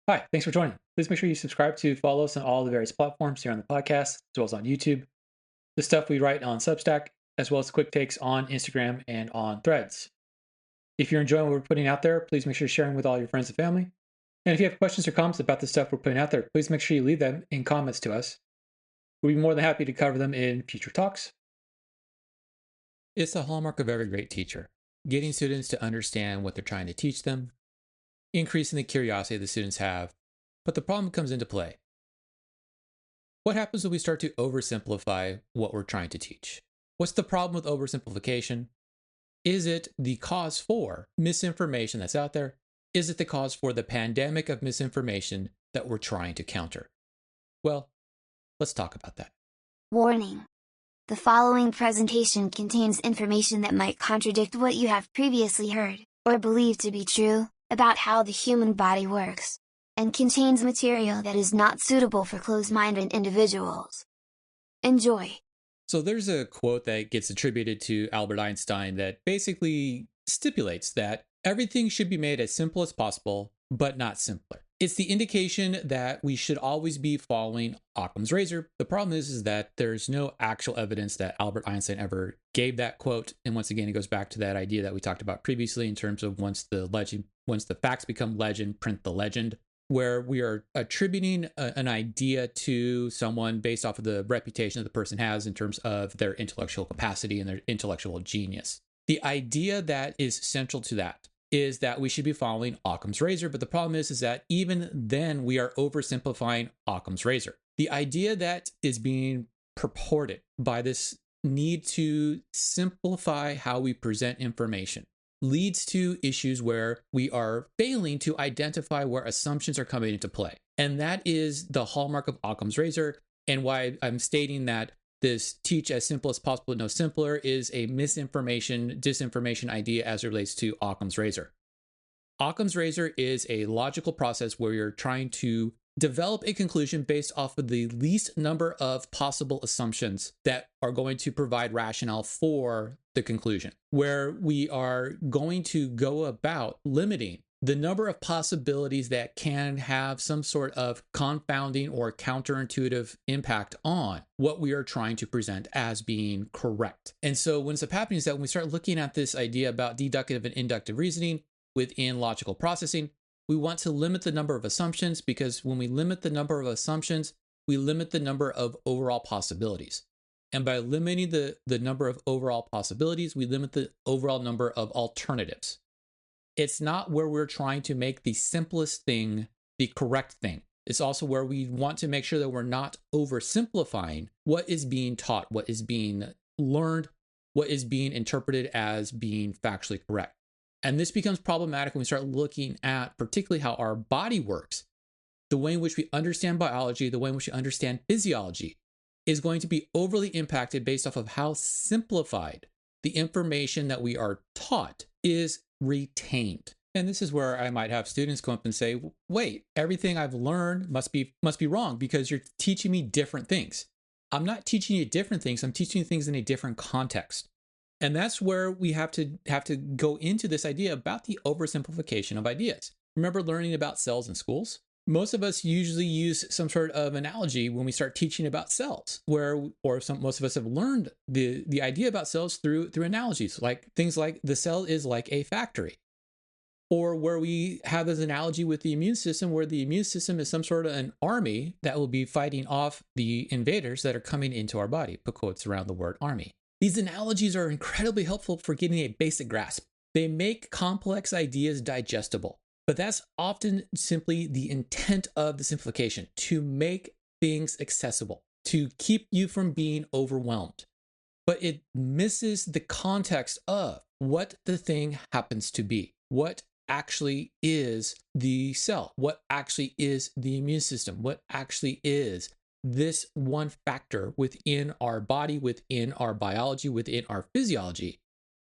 Hi, thanks for joining. Please make sure you subscribe to follow us on all the various platforms here on the podcast, as well as on YouTube. The stuff we write on Substack, as well as quick takes on Instagram and on Threads. If you're enjoying what we're putting out there, please make sure you're sharing with all your friends and family. And if you have questions or comments about the stuff we're putting out there, please make sure you leave them in comments to us. We'd be more than happy to cover them in future talks. It's the hallmark of every great teacher, getting students to understand what they're trying to teach them, increasing the curiosity the students have. But the problem comes into play. What happens when we start to oversimplify what we're trying to teach? What's the problem with oversimplification? Is it the cause for misinformation that's out there? Is it the cause for the pandemic of misinformation that we're trying to counter? Well, let's talk about that. Warning. The following presentation contains information that might contradict what you have previously heard, or believed to be true, about how the human body works, and contains material that is not suitable for closed-minded individuals. Enjoy. So there's a quote that gets attributed to Albert Einstein that basically stipulates that everything should be made as simple as possible, but not simpler. It's the indication that we should always be following Occam's razor. The problem is that there's no actual evidence that Albert Einstein ever gave that quote. And once again, it goes back to that idea that we talked about previously in terms of once the facts become legend, print the legend, where we are attributing an idea to someone based off of the reputation that the person has in terms of their intellectual capacity and their intellectual genius. The idea that is central to that is that we should be following Occam's razor, but the problem is that even then we are oversimplifying Occam's razor. The idea that is being purported by this need to simplify how we present information leads to issues where we are failing to identify where assumptions are coming into play. And that is the hallmark of Occam's razor, and why I'm stating that this teach as simple as possible, no simpler, is a misinformation, disinformation idea as it relates to Occam's razor. Occam's razor is a logical process where you're trying to develop a conclusion based off of the least number of possible assumptions that are going to provide rationale for the conclusion, where we are going to go about limiting the number of possibilities that can have some sort of confounding or counterintuitive impact on what we are trying to present as being correct. And so what ends up happening is that when we start looking at this idea about deductive and inductive reasoning within logical processing, we want to limit the number of assumptions, because when we limit the number of assumptions, we limit the number of overall possibilities. And by limiting the number of overall possibilities, we limit the overall number of alternatives. It's not where we're trying to make the simplest thing the correct thing. It's also where we want to make sure that we're not oversimplifying what is being taught, what is being learned, what is being interpreted as being factually correct. And this becomes problematic when we start looking at particularly how our body works. The way in which we understand biology, the way in which we understand physiology is going to be overly impacted based off of how simplified the information that we are taught is retained. And this is where I might have students come up and say, wait, everything I've learned must be wrong because you're teaching me different things. I'm not teaching you different things. I'm teaching you things in a different context. And that's where we have to go into this idea about the oversimplification of ideas. Remember learning about cells in schools? Most of us usually use some sort of analogy when we start teaching about cells, most of us have learned the idea about cells through analogies, like things like the cell is like a factory. Or where we have this analogy with the immune system, where the immune system is some sort of an army that will be fighting off the invaders that are coming into our body. Put quotes around the word army. These analogies are incredibly helpful for getting a basic grasp. They make complex ideas digestible. But that's often simply the intent of the simplification, to make things accessible, to keep you from being overwhelmed. But it misses the context of what the thing happens to be, what actually is the cell, what actually is the immune system, what actually is this one factor within our body, within our biology, within our physiology,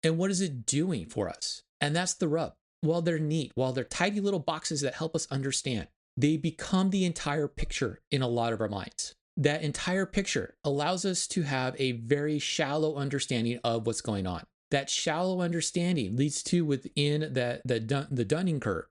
and what is it doing for us? And that's the rub. While they're neat, while they're tidy little boxes that help us understand, they become the entire picture in a lot of our minds. That entire picture allows us to have a very shallow understanding of what's going on. That shallow understanding leads to within the Dunning curve,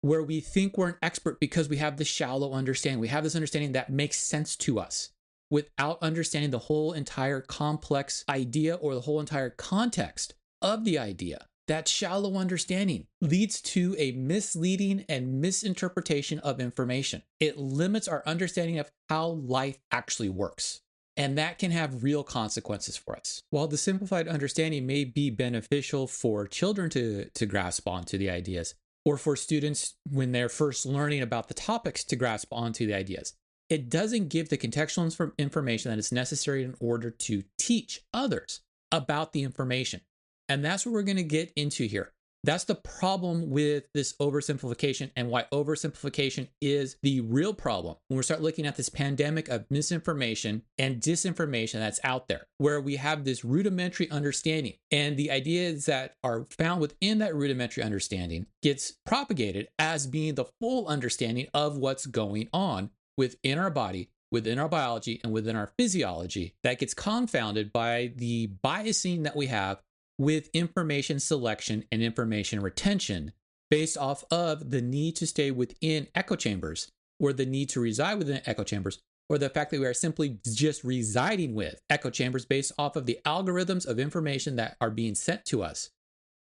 where we think we're an expert because we have this shallow understanding. We have this understanding that makes sense to us without understanding the whole entire complex idea or the whole entire context of the idea. That shallow understanding leads to a misleading and misinterpretation of information. It limits our understanding of how life actually works. And that can have real consequences for us. While the simplified understanding may be beneficial for children to grasp onto the ideas, or for students when they're first learning about the topics to grasp onto the ideas, it doesn't give the contextual information that is necessary in order to teach others about the information. And that's what we're going to get into here. That's the problem with this oversimplification, and why oversimplification is the real problem when we start looking at this pandemic of misinformation and disinformation that's out there, where we have this rudimentary understanding, and the ideas that are found within that rudimentary understanding gets propagated as being the full understanding of what's going on within our body, within our biology, and within our physiology, that gets confounded by the biasing that we have with information selection and information retention based off of the need to stay within echo chambers, or the need to reside within echo chambers, or the fact that we are simply just residing with echo chambers based off of the algorithms of information that are being sent to us,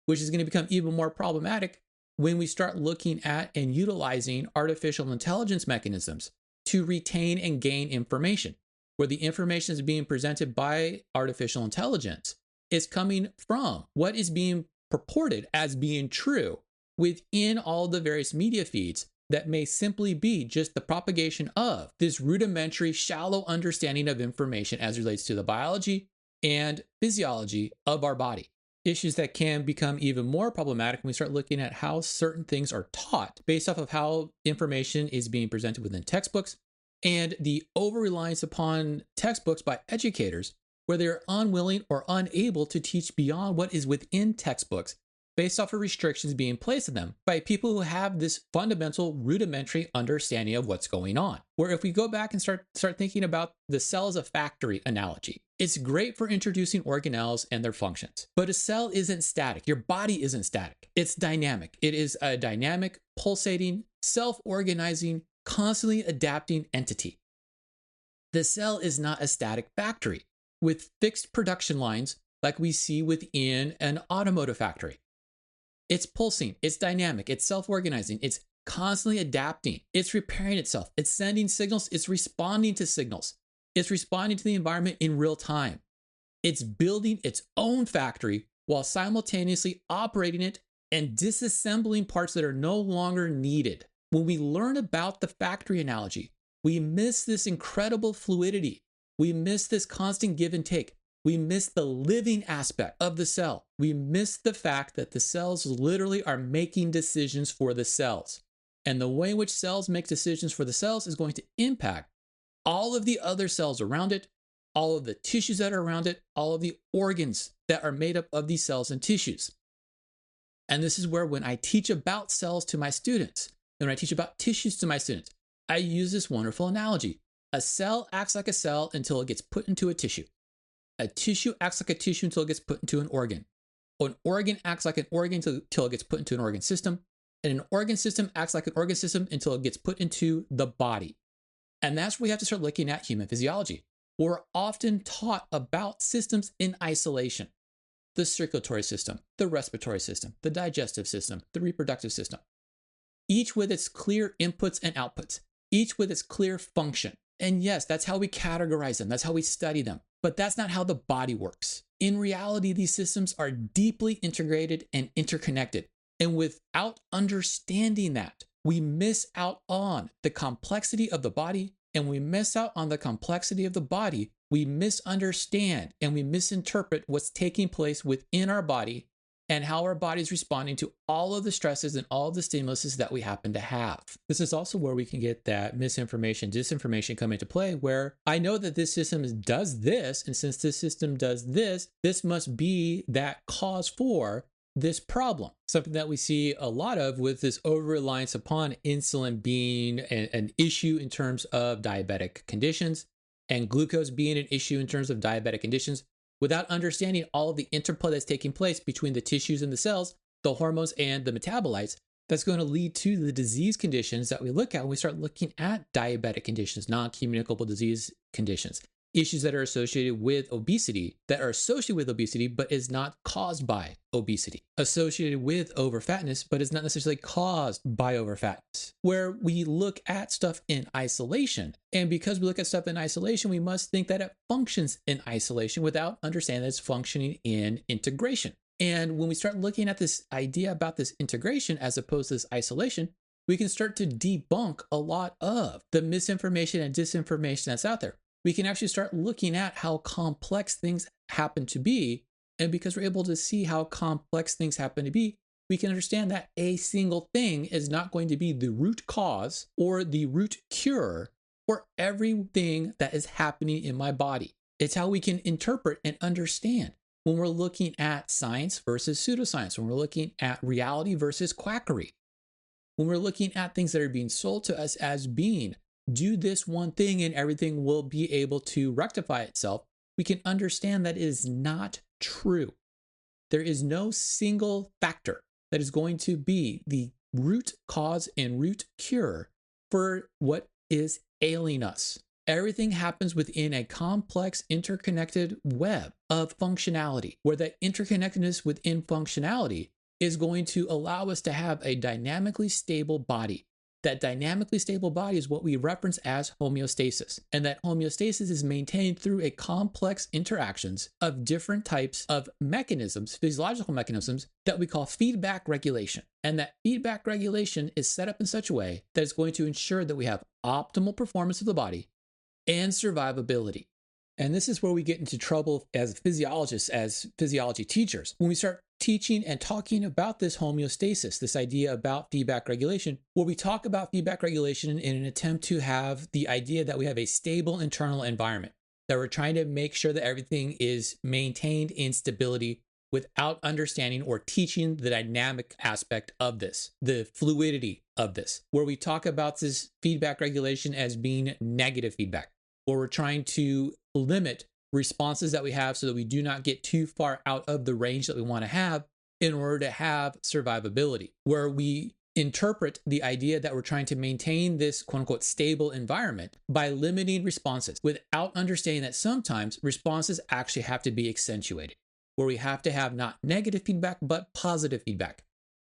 which is going to become even more problematic when we start looking at and utilizing artificial intelligence mechanisms to retain and gain information, where the information is being presented by artificial intelligence is coming from what is being purported as being true within all the various media feeds that may simply be just the propagation of this rudimentary, shallow understanding of information as relates to the biology and physiology of our body. Issues that can become even more problematic when we start looking at how certain things are taught based off of how information is being presented within textbooks, and the over-reliance upon textbooks by educators, where they're unwilling or unable to teach beyond what is within textbooks based off of restrictions being placed on them by people who have this fundamental rudimentary understanding of what's going on. Where if we go back and start thinking about the cell as a factory analogy, it's great for introducing organelles and their functions, but a cell isn't static. Your body isn't static. It's dynamic. It is a dynamic, pulsating, self-organizing, constantly adapting entity. The cell is not a static factory with fixed production lines like we see within an automotive factory. It's pulsing, it's dynamic, it's self-organizing, it's constantly adapting, it's repairing itself, it's sending signals, it's responding to signals, it's responding to the environment in real time. It's building its own factory while simultaneously operating it and disassembling parts that are no longer needed. When we learn about the factory analogy, we miss this incredible fluidity. We miss this constant give and take. We miss the living aspect of the cell. We miss the fact that the cells literally are making decisions for the cells. And the way in which cells make decisions for the cells is going to impact all of the other cells around it, all of the tissues that are around it, all of the organs that are made up of these cells and tissues. And this is where, when I teach about cells to my students, and when I teach about tissues to my students, I use this wonderful analogy. A cell acts like a cell until it gets put into a tissue. A tissue acts like a tissue until it gets put into an organ. An organ acts like an organ until it gets put into an organ system. And an organ system acts like an organ system until it gets put into the body. And that's where we have to start looking at human physiology. We're often taught about systems in isolation. The circulatory system, the respiratory system, the digestive system, the reproductive system. Each with its clear inputs and outputs. Each with its clear function. And yes, that's how we categorize them. That's how we study them. But that's not how the body works. In reality, these systems are deeply integrated and interconnected. And without understanding that, we miss out on the complexity of the body. And we miss out on the complexity of the body. We misunderstand and we misinterpret what's taking place within our body and how our body is responding to all of the stresses and all of the stimuluses that we happen to have. This is also where we can get that misinformation, disinformation come into play, where I know that this system does this, and since this system does this, this must be that cause for this problem. Something that we see a lot of with this over-reliance upon insulin being an issue in terms of diabetic conditions, and glucose being an issue in terms of diabetic conditions, without understanding all of the interplay that's taking place between the tissues and the cells, the hormones and the metabolites That's going to lead to the disease conditions that we look at when we start looking at diabetic conditions, non-communicable disease conditions, issues that are associated with obesity, but is not caused by obesity, associated with overfatness, but is not necessarily caused by overfatness, where we look at stuff in isolation. And because we look at stuff in isolation, we must think that it functions in isolation without understanding that it's functioning in integration. And when we start looking at this idea about this integration as opposed to this isolation, we can start to debunk a lot of the misinformation and disinformation that's out there. We can actually start looking at how complex things happen to be. And because we're able to see how complex things happen to be, we can understand that a single thing is not going to be the root cause or the root cure for everything that is happening in my body. It's how we can interpret and understand when we're looking at science versus pseudoscience, when we're looking at reality versus quackery, when we're looking at things that are being sold to us as being, do this one thing and everything will be able to rectify itself, we can understand that it is not true. There is no single factor that is going to be the root cause and root cure for what is ailing us. Everything happens within a complex, interconnected web of functionality, where that interconnectedness within functionality is going to allow us to have a dynamically stable body. That dynamically stable body is what we reference as homeostasis. And that homeostasis is maintained through a complex interactions of different types of mechanisms, physiological mechanisms, that we call feedback regulation. And that feedback regulation is set up in such a way that it's going to ensure that we have optimal performance of the body and survivability. And this is where we get into trouble as physiologists, as physiology teachers. When we start teaching and talking about this homeostasis, this idea about feedback regulation, where we talk about feedback regulation in an attempt to have the idea that we have a stable internal environment, that we're trying to make sure that everything is maintained in stability without understanding or teaching the dynamic aspect of this, the fluidity of this, where we talk about this feedback regulation as being negative feedback, where we're trying to limit responses that we have so that we do not get too far out of the range that we want to have in order to have survivability, where we interpret the idea that we're trying to maintain this quote unquote stable environment by limiting responses without understanding that sometimes responses actually have to be accentuated, where we have to have not negative feedback, but positive feedback.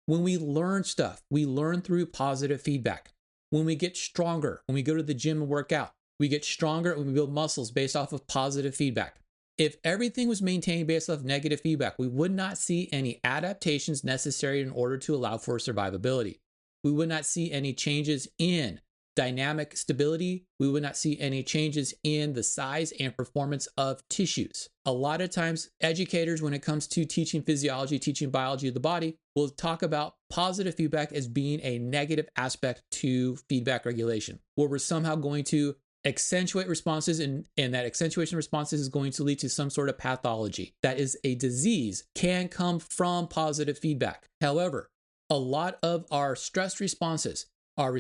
When we learn stuff, we learn through positive feedback. When we get stronger, when we go to the gym and work out, we get stronger when we build muscles based off of positive feedback. If everything was maintained based off negative feedback, we would not see any adaptations necessary in order to allow for survivability. We would not see any changes in dynamic stability. We would not see any changes in the size and performance of tissues. A lot of times, educators, when it comes to teaching physiology, teaching biology of the body, will talk about positive feedback as being a negative aspect to feedback regulation, where we're somehow going to accentuate responses, and that accentuation of responses is going to lead to some sort of pathology. That is a disease, can come from positive feedback. However, a lot of our stress responses, our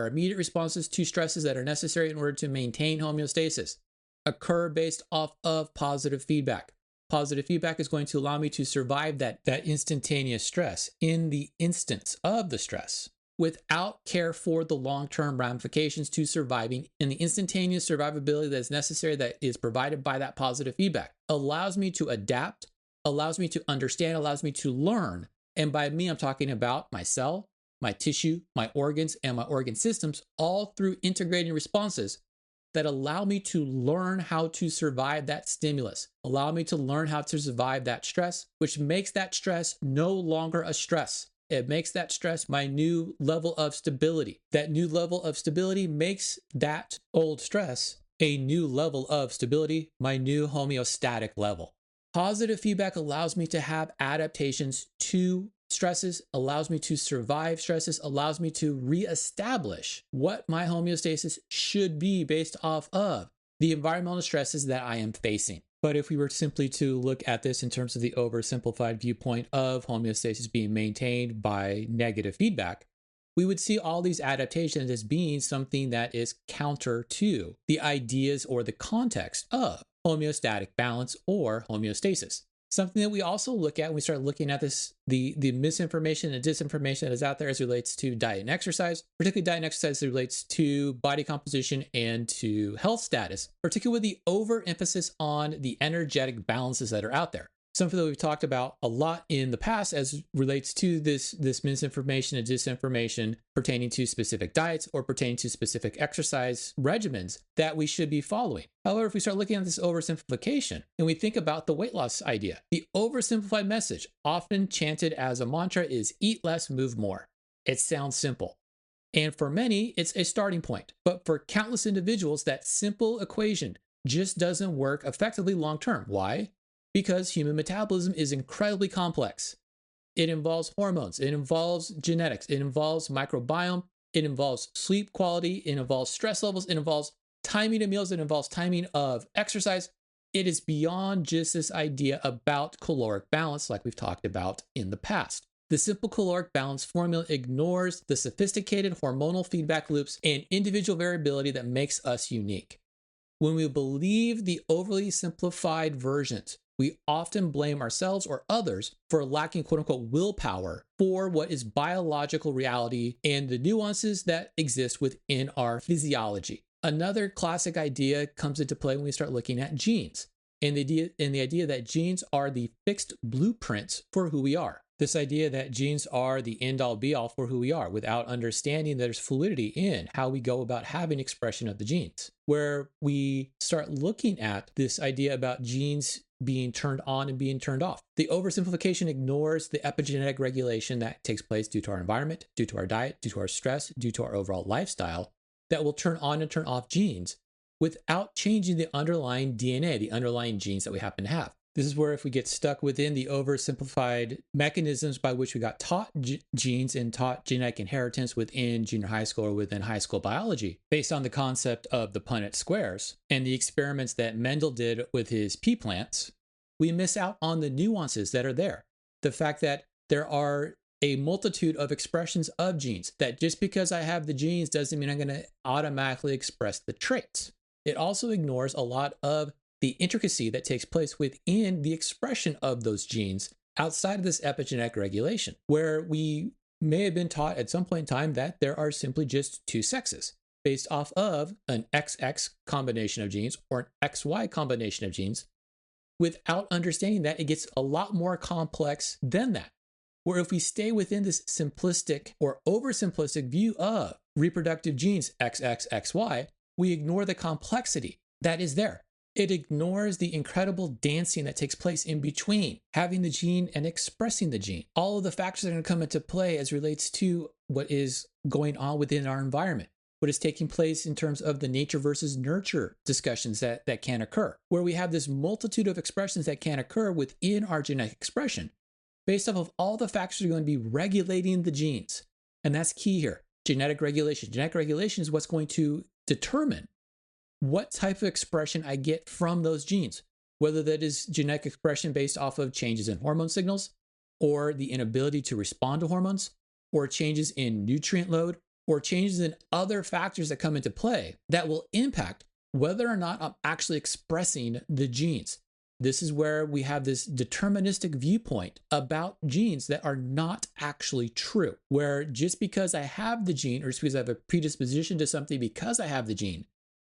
immediate responses to stresses that are necessary in order to maintain homeostasis, occur based off of positive feedback. Positive feedback is going to allow me to survive that instantaneous stress in the instance of the stress, without care for the long-term ramifications to surviving, in the instantaneous survivability that is necessary, that is provided by that positive feedback. Allows me to adapt, allows me to understand, allows me to learn. And by me, I'm talking about my cell, my tissue, my organs, and my organ systems, all through integrating responses that allow me to learn how to survive that stimulus, allow me to learn how to survive that stress, which makes that stress no longer a stress. It makes that stress my new level of stability. That new level of stability makes that old stress a new level of stability, my new homeostatic level. Positive feedback allows me to have adaptations to stresses, allows me to survive stresses, allows me to reestablish what my homeostasis should be based off of the environmental stresses that I am facing. But if we were simply to look at this in terms of the oversimplified viewpoint of homeostasis being maintained by negative feedback, we would see all these adaptations as being something that is counter to the ideas or the context of homeostatic balance or homeostasis. Something that we also look at when we start looking at this, the misinformation and disinformation that is out there as it relates to diet and exercise, particularly diet and exercise as it relates to body composition and to health status, particularly with the overemphasis on the energetic balances that are out there. Something that we've talked about a lot in the past as relates to this misinformation and disinformation pertaining to specific diets or pertaining to specific exercise regimens that we should be following. However, if we start looking at this oversimplification and we think about the weight loss idea, the oversimplified message, often chanted as a mantra, is eat less, move more. It sounds simple. And for many, it's a starting point. But for countless individuals, that simple equation just doesn't work effectively long term. Why? Because human metabolism is incredibly complex. It involves hormones, it involves genetics, it involves microbiome, it involves sleep quality, it involves stress levels, it involves timing of meals, it involves timing of exercise. It is beyond just this idea about caloric balance like we've talked about in the past. The simple caloric balance formula ignores the sophisticated hormonal feedback loops and individual variability that makes us unique. When we believe the overly simplified versions, we often blame ourselves or others for lacking quote unquote willpower for what is biological reality and the nuances that exist within our physiology. Another classic idea comes into play when we start looking at genes and the idea that genes are the fixed blueprints for who we are. This idea that genes are the end-all be-all for who we are without understanding there's fluidity in how we go about having expression of the genes. Where we start looking at this idea about genes being turned on and being turned off. The oversimplification ignores the epigenetic regulation that takes place due to our environment, due to our diet, due to our stress, due to our overall lifestyle that will turn on and turn off genes without changing the underlying DNA, the underlying genes that we happen to have. This is where if we get stuck within the oversimplified mechanisms by which we got taught genes and taught genetic inheritance within junior high school or within high school biology, based on the concept of the Punnett squares and the experiments that Mendel did with his pea plants, we miss out on the nuances that are there. The fact that there are a multitude of expressions of genes, that just because I have the genes doesn't mean I'm going to automatically express the traits. It also ignores a lot of the intricacy that takes place within the expression of those genes outside of this epigenetic regulation, where we may have been taught at some point in time that there are simply just two sexes based off of an XX combination of genes or an XY combination of genes, without understanding that it gets a lot more complex than that. Where if we stay within this simplistic or oversimplistic view of reproductive genes XXXY, we ignore the complexity that is there. It ignores the incredible dancing that takes place in between having the gene and expressing the gene. All of the factors that are going to come into play as relates to what is going on within our environment, what is taking place in terms of the nature versus nurture discussions that can occur, where we have this multitude of expressions that can occur within our genetic expression based off of all the factors that are going to be regulating the genes. And that's key here. Genetic regulation. Genetic regulation is what's going to determine what type of expression I get from those genes, whether that is genetic expression based off of changes in hormone signals, or the inability to respond to hormones, or changes in nutrient load, or changes in other factors that come into play that will impact whether or not I'm actually expressing the genes. This is where we have this deterministic viewpoint about genes that are not actually true, where just because I have the gene or just because I have a predisposition to something because I have the gene,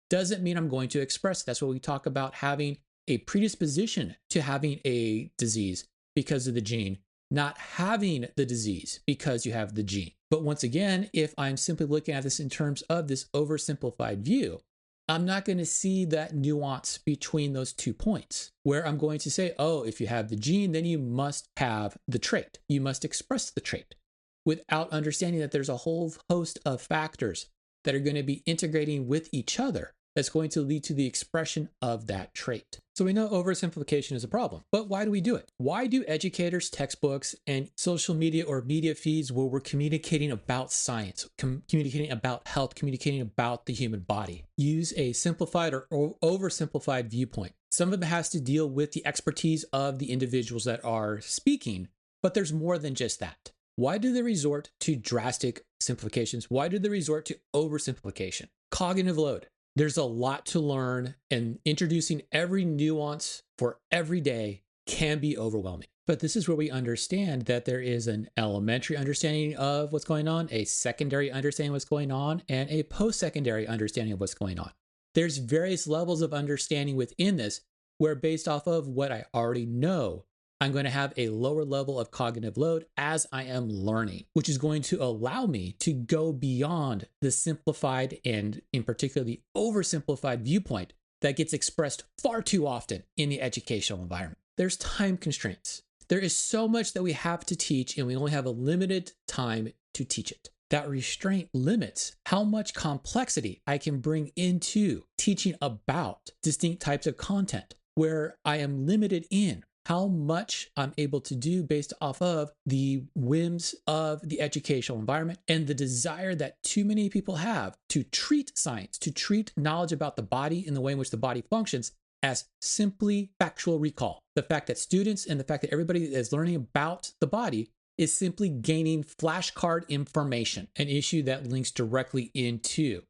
doesn't mean I'm going to express it. That's what we talk about, having a predisposition to having a disease because of the gene, not having the disease because you have the gene. But once again, if I'm simply looking at this in terms of this oversimplified view, I'm not going to see that nuance between those 2 points, where I'm going to say, oh, if you have the gene, then you must have the trait. You must express the trait, without understanding that there's a whole host of factors that are going to be integrating with each other that's going to lead to the expression of that trait. So we know oversimplification is a problem, but why do we do it? Why do educators, textbooks, and social media or media feeds where we're communicating about science, communicating about health, communicating about the human body, use a simplified or oversimplified viewpoint? Some of it has to deal with the expertise of the individuals that are speaking, but there's more than just that. Why do they resort to drastic simplifications? Why do they resort to oversimplification? Cognitive load. There's a lot to learn, and introducing every nuance for every day can be overwhelming. But this is where we understand that there is an elementary understanding of what's going on, a secondary understanding of what's going on, and a post-secondary understanding of what's going on. There's various levels of understanding within this where, based off of what I already know, I'm going to have a lower level of cognitive load as I am learning, which is going to allow me to go beyond the simplified and, in particular, the oversimplified viewpoint that gets expressed far too often in the educational environment. There's time constraints. There is so much that we have to teach, and we only have a limited time to teach it. That restraint limits how much complexity I can bring into teaching about distinct types of content, where I am limited in how much I'm able to do based off of the whims of the educational environment and the desire that too many people have to treat science, to treat knowledge about the body and the way in which the body functions as simply factual recall. The fact that students and the fact that everybody that is learning about the body is simply gaining flashcard information, an issue that links directly into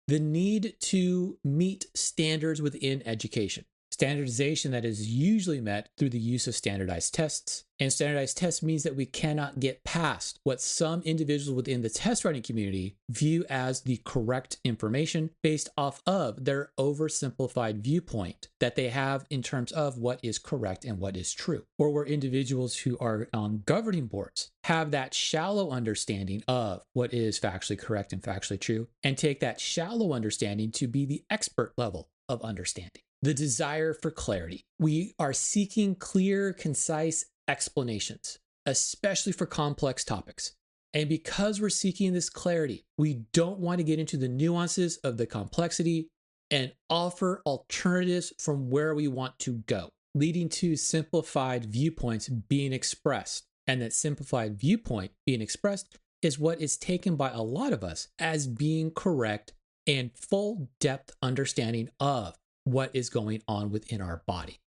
the need to meet standards within education. Standardization that is usually met through the use of standardized tests. And standardized tests means that we cannot get past what some individuals within the test writing community view as the correct information based off of their oversimplified viewpoint that they have in terms of what is correct and what is true. Or where individuals who are on governing boards have that shallow understanding of what is factually correct and factually true, and take that shallow understanding to be the expert level of understanding. The desire for clarity. We are seeking clear, concise explanations, especially for complex topics. And because we're seeking this clarity, we don't want to get into the nuances of the complexity and offer alternatives from where we want to go, leading to simplified viewpoints being expressed. And that simplified viewpoint being expressed is what is taken by a lot of us as being correct and full depth understanding of what is going on within our body.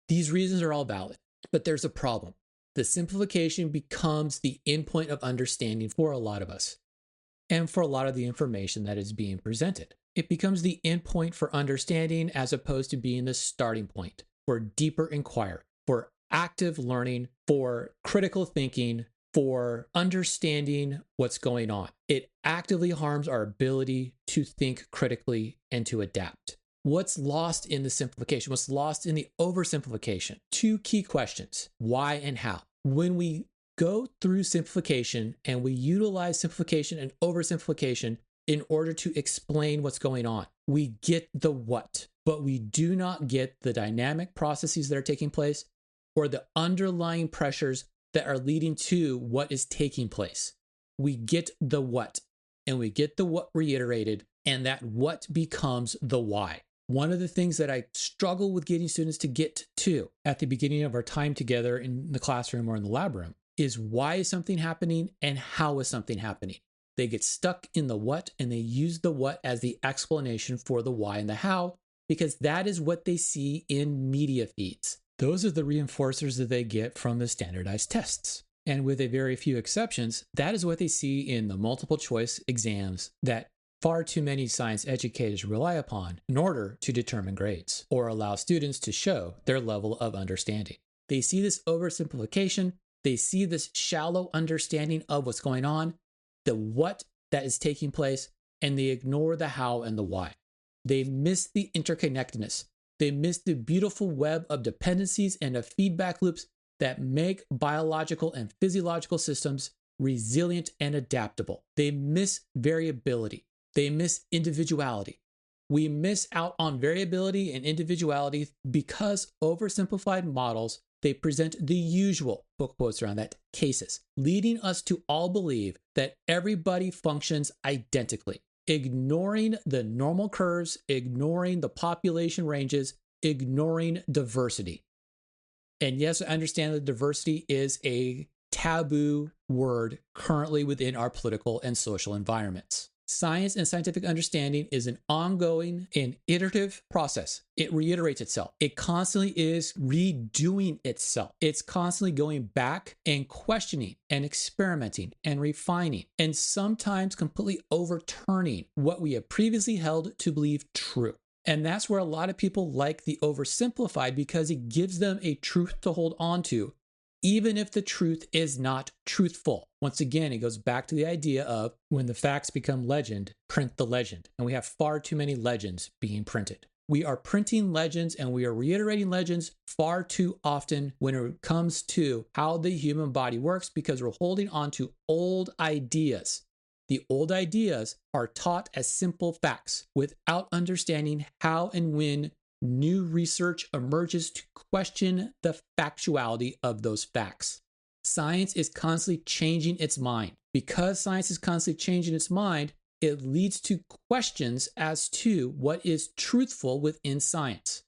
These reasons are all valid, but there's a problem. The simplification becomes the endpoint of understanding for a lot of us, and for a lot of the information that is being presented. It becomes the endpoint for understanding as opposed to being the starting point for deeper inquiry, for active learning, for critical thinking, for understanding what's going on. It actively harms our ability to think critically and to adapt. What's lost in the simplification? What's lost in the oversimplification? Two key questions: why and how. When we go through simplification and we utilize simplification and oversimplification in order to explain what's going on, we get the what, but we do not get the dynamic processes that are taking place or the underlying pressures that are leading to what is taking place. We get the what, and we get the what reiterated, and that what becomes the why. One of the things that I struggle with getting students to get to at the beginning of our time together in the classroom or in the lab room is, why is something happening and how is something happening? They get stuck in the what, and they use the what as the explanation for the why and the how, because that is what they see in media feeds. Those are the reinforcers that they get from the standardized tests. And with a very few exceptions, that is what they see in the multiple choice exams that far too many science educators rely upon in order to determine grades or allow students to show their level of understanding. They see this oversimplification, they see this shallow understanding of what's going on, the what that is taking place, and they ignore the how and the why. They miss the interconnectedness. They miss the beautiful web of dependencies and of feedback loops that make biological and physiological systems resilient and adaptable. They miss variability. They miss individuality. We miss out on variability and individuality because oversimplified models, they present the usual, book quotes around that, cases, leading us to all believe that everybody functions identically, ignoring the normal curves, ignoring the population ranges, ignoring diversity. And yes, I understand that diversity is a taboo word currently within our political and social environments. Science and scientific understanding is an ongoing and iterative process. It reiterates itself. It constantly is redoing itself. It's constantly going back and questioning and experimenting and refining, and sometimes completely overturning what we have previously held to believe true. And that's where a lot of people like the oversimplified, because it gives them a truth to hold on to, even if the truth is not truthful. Once again, it goes back to the idea of when the facts become legend, print the legend. And we have far too many legends being printed. We are printing legends and we are reiterating legends far too often when it comes to how the human body works, because we're holding on to old ideas. The old ideas are taught as simple facts without understanding how and when new research emerges to question the factuality of those facts. Science is constantly changing its mind. Because science is constantly changing its mind, it leads to questions as to what is truthful within science.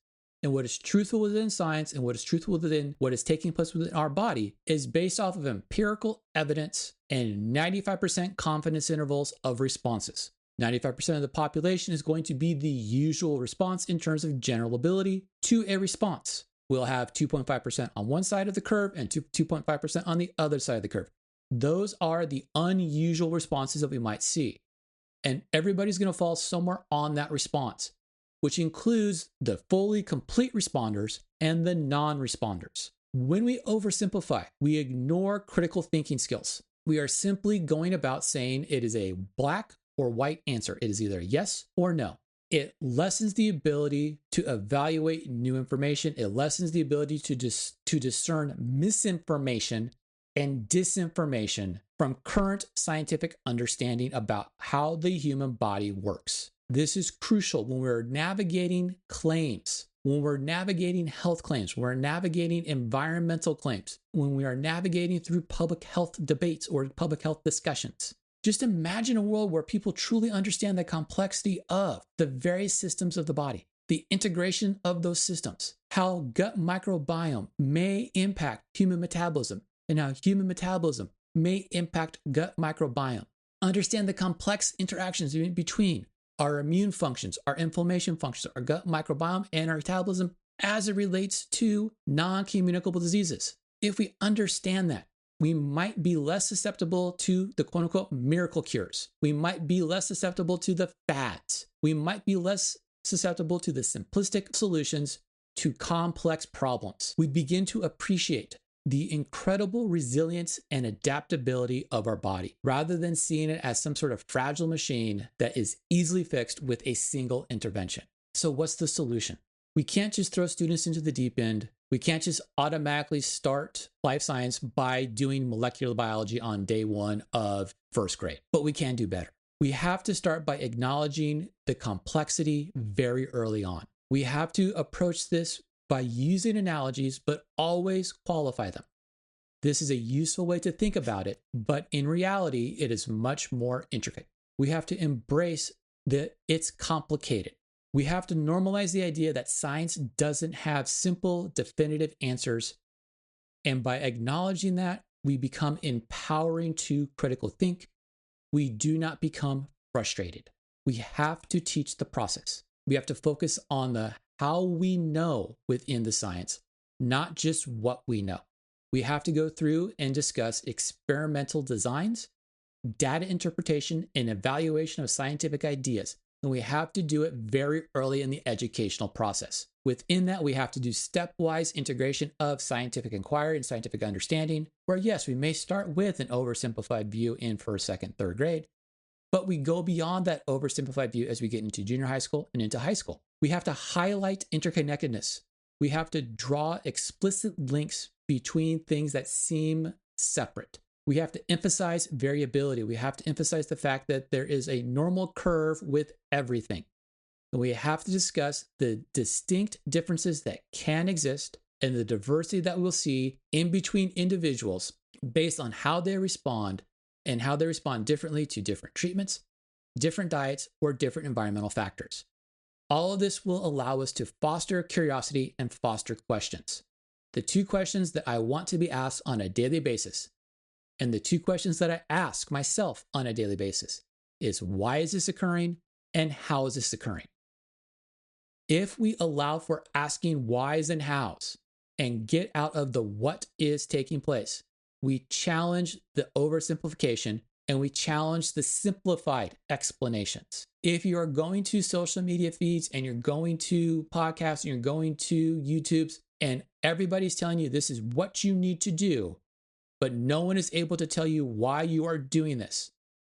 And what is truthful within science and what is truthful within what is taking place within our body is based off of empirical evidence and 95% confidence intervals of responses. 95% of the population is going to be the usual response in terms of general ability to a response. We'll have 2.5% on one side of the curve and 2.5% on the other side of the curve. Those are the unusual responses that we might see. And everybody's going to fall somewhere on that response, which includes the fully complete responders and the non-responders. When we oversimplify, we ignore critical thinking skills. We are simply going about saying it is a black or white answer. It is either yes or no. It lessens the ability to evaluate new information. It lessens the ability to discern misinformation and disinformation from current scientific understanding about how the human body works. This is crucial when we're navigating claims, when we're navigating health claims, when we're navigating environmental claims, when we are navigating through public health debates or public health discussions. Just imagine a world where people truly understand the complexity of the various systems of the body, the integration of those systems, how gut microbiome may impact human metabolism, and how human metabolism may impact gut microbiome. Understand the complex interactions between our immune functions, our inflammation functions, our gut microbiome, and our metabolism as it relates to non-communicable diseases. If we understand that, we might be less susceptible to the quote unquote miracle cures. We might be less susceptible to the fads. We might be less susceptible to the simplistic solutions to complex problems. We begin to appreciate the incredible resilience and adaptability of our body, rather than seeing it as some sort of fragile machine that is easily fixed with a single intervention. So what's the solution? We can't just throw students into the deep end. We can't just automatically start life science by doing molecular biology on day one of first grade, but we can do better. We have to start by acknowledging the complexity very early on. We have to approach this by using analogies, but always qualify them. This is a useful way to think about it, but in reality, it is much more intricate. We have to embrace that it's complicated. We have to normalize the idea that science doesn't have simple, definitive answers. And by acknowledging that, we become empowering to critical think. We do not become frustrated. We have to teach the process. We have to focus on the how we know within the science, not just what we know. We have to go through and discuss experimental designs, data interpretation, and evaluation of scientific ideas. And we have to do it very early in the educational process. Within that, we have to do stepwise integration of scientific inquiry and scientific understanding, where yes, we may start with an oversimplified view in first, second, third grade, but we go beyond that oversimplified view as we get into junior high school and into high school. We have to highlight interconnectedness. We have to draw explicit links between things that seem separate. We have to emphasize variability. We have to emphasize the fact that there is a normal curve with everything. And we have to discuss the distinct differences that can exist and the diversity that we'll see in between individuals based on how they respond and how they respond differently to different treatments, different diets, or different environmental factors. All of this will allow us to foster curiosity and foster questions. The two questions that I want to be asked on a daily basis, and the two questions that I ask myself on a daily basis, is why is this occurring and how is this occurring? If we allow for asking whys and hows and get out of the what is taking place, we challenge the oversimplification and we challenge the simplified explanations. If you are going to social media feeds and you're going to podcasts and you're going to YouTubes and everybody's telling you this is what you need to do, but no one is able to tell you why you are doing this,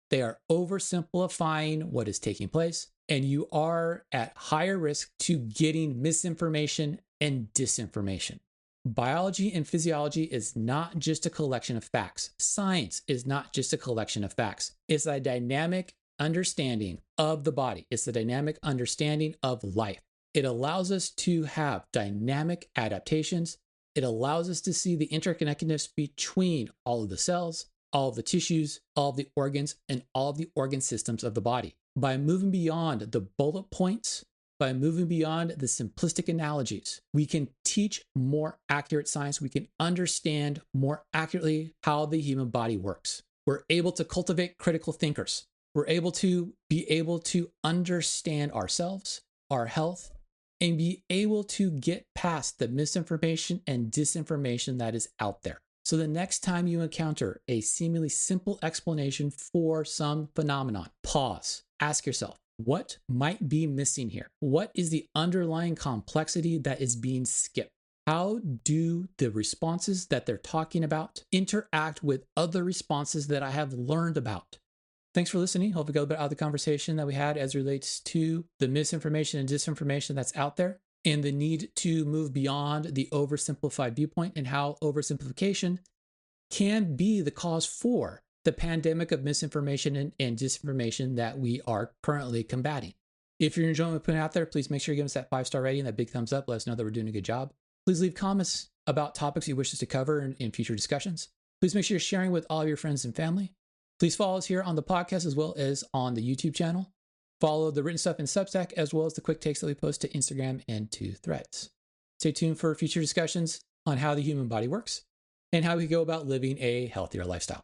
they are oversimplifying what is taking place, and you are at higher risk to getting misinformation and disinformation. Biology and physiology is not just a collection of facts. Science is not just a collection of facts. It's a dynamic understanding of the body. It's the dynamic understanding of life. It allows us to have dynamic adaptations. It allows us to see the interconnectedness between all of the cells, all of the tissues, all of the organs, and all of the organ systems of the body. By moving beyond the bullet points, by moving beyond the simplistic analogies, we can teach more accurate science. We can understand more accurately how the human body works. We're able to cultivate critical thinkers. We're able to understand ourselves, our health, and be able to get past the misinformation and disinformation that is out there. So the next time you encounter a seemingly simple explanation for some phenomenon, pause, ask yourself, what might be missing here? What is the underlying complexity that is being skipped? How do the responses that they're talking about interact with other responses that I have learned about? Thanks for listening. Hope you got a bit out of the conversation that we had as relates to the misinformation and disinformation that's out there and the need to move beyond the oversimplified viewpoint and how oversimplification can be the cause for the pandemic of misinformation and disinformation that we are currently combating. If you're enjoying what we're putting out there, please make sure you give us that 5-star rating, that big thumbs up. Let us know that we're doing a good job. Please leave comments about topics you wish us to cover in future discussions. Please make sure you're sharing with all your friends and family. Please follow us here on the podcast as well as on the YouTube channel. Follow the written stuff in Substack as well as the quick takes that we post to Instagram and to Threads. Stay tuned for future discussions on how the human body works and how we go about living a healthier lifestyle.